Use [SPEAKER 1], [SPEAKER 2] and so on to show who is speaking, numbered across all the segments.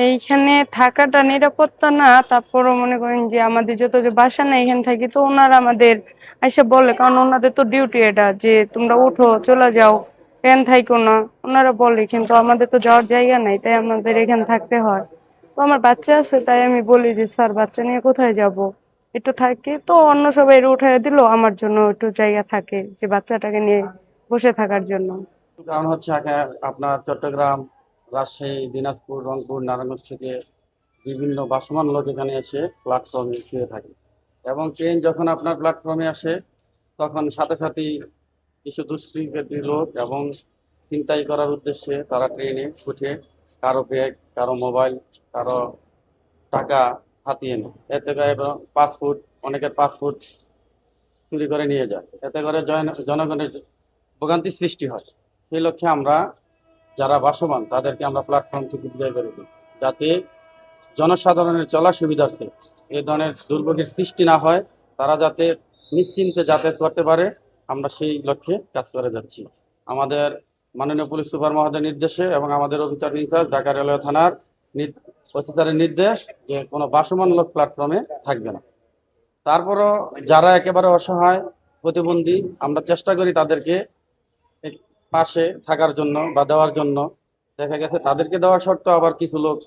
[SPEAKER 1] এইখানে থাকাটা নিরাপত্তা না, তারপরও মনে করেন যে আমাদের যত যে বাসা না এখানে থাকি, তো ওনারা আমাদের এসে বলে, কারণ ওনাদের তো ডিউটি এটা যে তোমরা উঠো চলে যাও, এখানে থাইকো না। ওনারা বলে, কিন্তু আমাদের তো যাওয়ার জায়গা নাই, তাই আমাদের এখানে থাকতে হয়। তো আমার বাচ্চা আছে, তাই আমি বলি যে স্যার বাচ্চা নিয়ে কোথায় যাব, একটু থাকি। তো অন্য সবাই উঠাই দিল, আমার জন্য একটু জায়গা থাকে যে বাচ্চাটাকে নিয়ে বসে থাকার জন্য।
[SPEAKER 2] কারণ হচ্ছে আপনার চট্টগ্রাম, রাজশাহী, দিনাজপুর, রংপুর, নারায়ণগঞ্জ থেকে বিভিন্ন ভাসমান লোক এখানে এসে প্ল্যাটফর্মে শুয়ে থাকে। এবং ট্রেন যখন আপনার প্ল্যাটফর্মে আসে তখন সাথে সাথেই কিছু দুষ্কৃতী লোক এবং ছিনতাই করার উদ্দেশ্যে তারা ট্রেনে উঠে কারো ব্যাগ, কারো মোবাইল, কারো টাকা হাতিয়ে নেয়। এতে করে পাসপোর্ট, অনেকের পাসপোর্ট চুরি করে নিয়ে যায়। এতে করে জনগণের ভোগান্তির সৃষ্টি হয়। সেই লক্ষ্যে আমরা যারা বাসবান তাদেরকে আমরা প্ল্যাটফর্ম থেকে বিদায় করে দিই, যাতে জনসাধারণের চলার সুবিধার্থে এই ধরনের দুর্ভোগের সৃষ্টি না হয়, তারা যাতে নিশ্চিন্তে যাতায়াত করতে পারে, আমরা সেই লক্ষ্যে কাজ করে যাচ্ছি। আমাদের মাননীয় পুলিশ সুপার মহোদয়ের নির্দেশে এবং আমাদের অফিসার ইনচার্জ ঢাকা রেলওয়ে থানার অফিসারের নির্দেশ যে কোনো বাসমানমূলক প্ল্যাটফর্মে থাকবে না। তারপরও যারা একেবারে অসহায়, প্রতিবন্ধী, আমরা চেষ্টা করি তাদেরকে পাশে থাকার জন্য বা দেওয়ার জন্য। দেখা গেছে তাদেরকে দেওয়ার সত্ত্বেও আবার কিছু লোক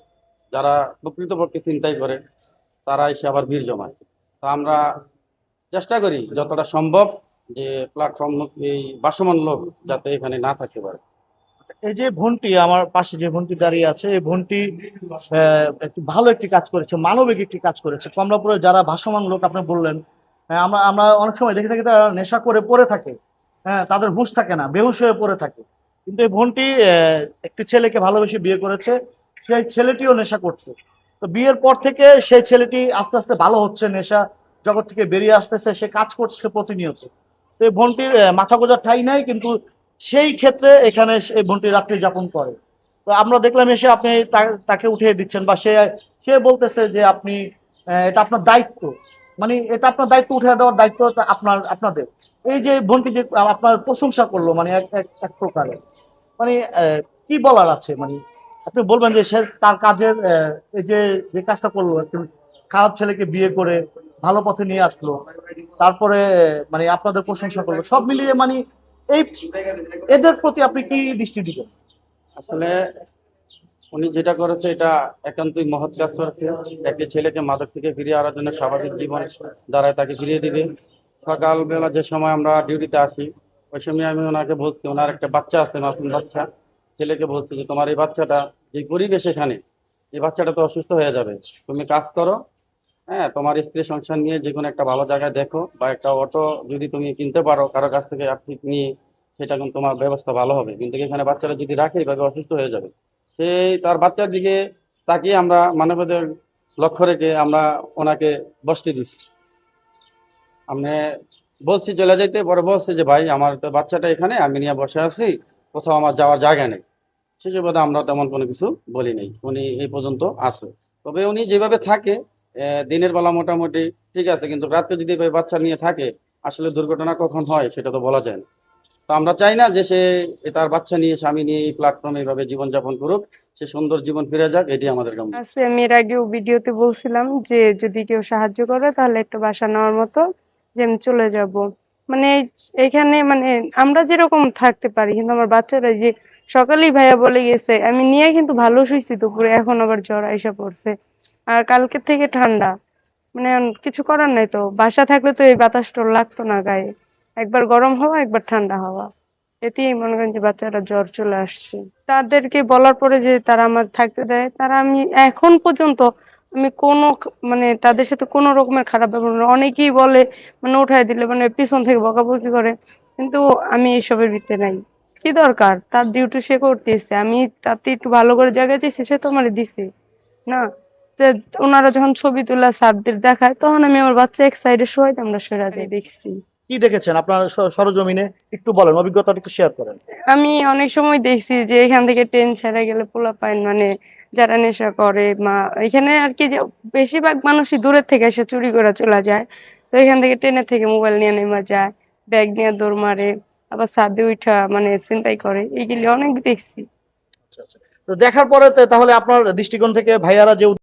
[SPEAKER 2] যারা প্রকৃতপক্ষে চিন্তাই করে তারা এসে আবার ভিড় জমায়। তো আমরা চেষ্টা করি যতটা সম্ভব যে প্ল্যাটফর্ম এই বাসমান লোক যাতে এখানে না থাকতে পারে।
[SPEAKER 3] এই যে বোনটি আমার পাশে যে বোনটি দাঁড়িয়ে আছে, এই বোনটি একটি ভালো একটি কাজ করেছে, মানবিক একটি কাজ করেছে। কমলাপুরে যারা ভাসমান লোক আপনি বললেন, আমরা আমরা অনেক সময় দেখে থাকি তারা নেশা করে পড়ে থাকে। হ্যাঁ, তাদের হুঁশ থাকে না, বেহুশ হয়ে পড়ে থাকে। কিন্তু এই বোনটি একটি ছেলেকে ভালোবেসে বিয়ে করেছে, সেই ছেলেটিও নেশা করছে। তো বিয়ের পর থেকে সেই ছেলেটি আস্তে আস্তে ভালো হচ্ছে, নেশা জগৎ থেকে বেরিয়ে আসতেছে, সে কাজ করছে প্রতিনিয়ত। তো এই বোনটির মাথা গোঁজার ঠাঁই নাই, কিন্তু সেই ক্ষেত্রে এখানে এই বোনটি রাত্রি যাপন করে। তো আমরা দেখলাম এসে আপনি তাকে উঠিয়ে দিচ্ছেন, বা সে সে বলতেছে যে আপনি এটা আপনার দায়িত্ব, মানে এটা আপনার দায়িত্ব, উঠে দেওয়ার দায়িত্ব আপনাদের। এই যে বোনটি যে আপনার প্রশংসা করলো, মানে এক এক এক প্রকারে, মানে কি বলার আছে, মানে আপনি বলবেন যে সে তার কাজের এই যে যে কাজটা করলো, একটু খারাপ ছেলেকে বিয়ে করে ভালো পথে নিয়ে আসলো, তারপরে মানে আপনাদের প্রশংসা করলো, সব মিলিয়ে মানে এই এদের প্রতি আপনি কি দৃষ্টি দিবেন?
[SPEAKER 2] আসলে উনি যেটা করেছে এটা একান্তই মহৎ কাজ করেছে। একটি ছেলেকে মাদক থেকে ফিরিয়ে আনার জন্য স্বাভাবিক জীবন দ্বারায় তাকে ফিরিয়ে দিবে। সকালবেলা যে সময় আমরা ডিউটিতে আসি ওই সময় আমি ওনাকে বলছি, ওনার একটা বাচ্চা আছে, মাসুম বাচ্চা। ছেলেকে বলছি যে তোমার এই বাচ্চাটা, যে পরিবেশ এখানে, এই বাচ্চাটা তো অসুস্থ হয়ে যাবে, তুমি কাজ করো। হ্যাঁ, তোমার স্ত্রী সংসার নিয়ে যে কোনো একটা ভালো জায়গায় দেখো, বা একটা অটো যদি তুমি কিনতে পারো কারো কাছ থেকে আর্থিক নিয়ে, সেটা কিন্তু তোমার ব্যবস্থা ভালো হবে। কিন্তু এখানে বাচ্চারা যদি রাখে এভাবে অসুস্থ হয়ে যাবে। সেই তার বাচ্চার দিকে তাকিয়ে আমরা মানবতার লক্ষ্য রেখে আমরা ওনাকে বসতে দিচ্ছি। আমি বলছি চলে যাইতে, পরে বলছি যে ভাই আমার তো বাচ্চাটা এখানে, আমি নিয়ে বসে আছি, কোথাও আমার যাওয়ার জায়গা নেই। সে সুবাদে আমরা তেমন কোনো কিছু বলি নাই, উনি এই পর্যন্ত আছে। তবে উনি যেভাবে থাকে দিনের বেলা মোটামুটি ঠিক আছে, কিন্তু রাত্রে যদি এভাবে বাচ্চা নিয়ে থাকে আসলে দুর্ঘটনা কখন হয় সেটা তো বলা যায় না। তো আমরা চাই না যে সে তার বাচ্চা নিয়ে, স্বামী নিয়ে এই প্ল্যাটফর্মে এইভাবে জীবনযাপন করুক। সে সুন্দর জীবন ফিরে যাক, এটি আমাদের কাম্য।
[SPEAKER 1] আছে, আমি এর আগেও ভিডিওতে বলছিলাম যে যদি কেউ সাহায্য করে তাহলে একটা বাসা নেওয়ার মতো, যে আমি চলে যাব। মানে এখানে মানে আমরা যেরকম থাকতে পারি, কিন্তু আমার বাচ্চারা যে সকালেই ভাইয়া বলে গেছে, আমি নিয়ে কিন্তু ভালো শুইছি দুপুরে, এখন আবার জ্বর আইসা পড়ছে। আর কালকে থেকে ঠান্ডা, মানে কিছু করার নাই। তো বাসা থাকলে তো এই বাতাসটা লাগতো না গায়ে, একবার গরম হাওয়া একবার ঠান্ডা হাওয়া, এতেই মনে করেন যে বাচ্চারা জ্বর চলে আসছে। তাদেরকে বলার পরে যে তারা আমার থাকতে দেয়, তারা আমি এখন পর্যন্ত আমি কোনো মানে তাদের সাথে কোনো রকমের খারাপ ব্যবহার না। অনেকেই বলে মানে উঠাই দিলে মানে পিছন থেকে বকাবকি করে, কিন্তু আমি এইসবের ভিতরে নাই। কি দরকার, তার ডিউটি সে করতেছে, আমি তাতে একটু ভালো করে জায়গায় চাইছি, সে তো আমার দিছে না। যে ওনারা যখন ছবি তোলা স্যারদের দেখায়, তখন আমি আমার বাচ্চা এক সাইডে শোয়াই, আমরা সেরা যাই দেখছি।
[SPEAKER 3] কি দেখেছেন আপনার সরজমিনে, একটু বলেন, অভিজ্ঞতাটা একটু শেয়ার করেন।
[SPEAKER 1] আমি অনেক সময় দেখছি যে এখান থেকে ট্রেন ছেড়ে গেলে পোলাপাইন মানে যারা নেশা করে মা, এখানে আর কি যে বেশিরভাগ মানুষই দূরের থেকে এসে চুরি করে চলে যায়। তো এখান থেকে ট্রেনের থেকে মোবাইল নিয়ে নেমে যায়, ব্যাগ নিয়ে দৌড় মারে, আবার ছাদে উঠা মানে ছিনতাই করে, এইগুলি অনেক দেখছি।
[SPEAKER 3] আচ্ছা আচ্ছা। তো তো দেখার পরে তাহলে আপনার দৃষ্টিকোণ থেকে ভাইয়ারা যে